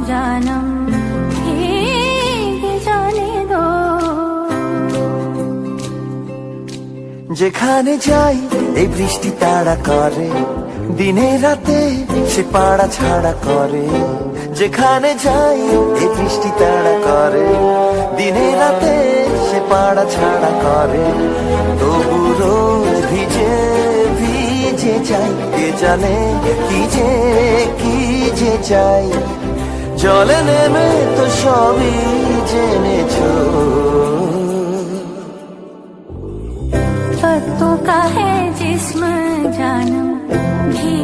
जानम भीग जाने दो। যেখানে যাই এই বৃষ্টি তাড়া করে, দিনে রাতে সে পাড়া ছাড়া করে। যেখানে যাই এই বৃষ্টি তাড়া করে, দিনে রাতে সে পাড়া ছাড়া করে। তবু রোজ ভিজে ভিজে যাই, কে জানে কি যে চাই। জলে নেমে তো সবই জেনেছো। पत्तों का है जिस्म जानम भी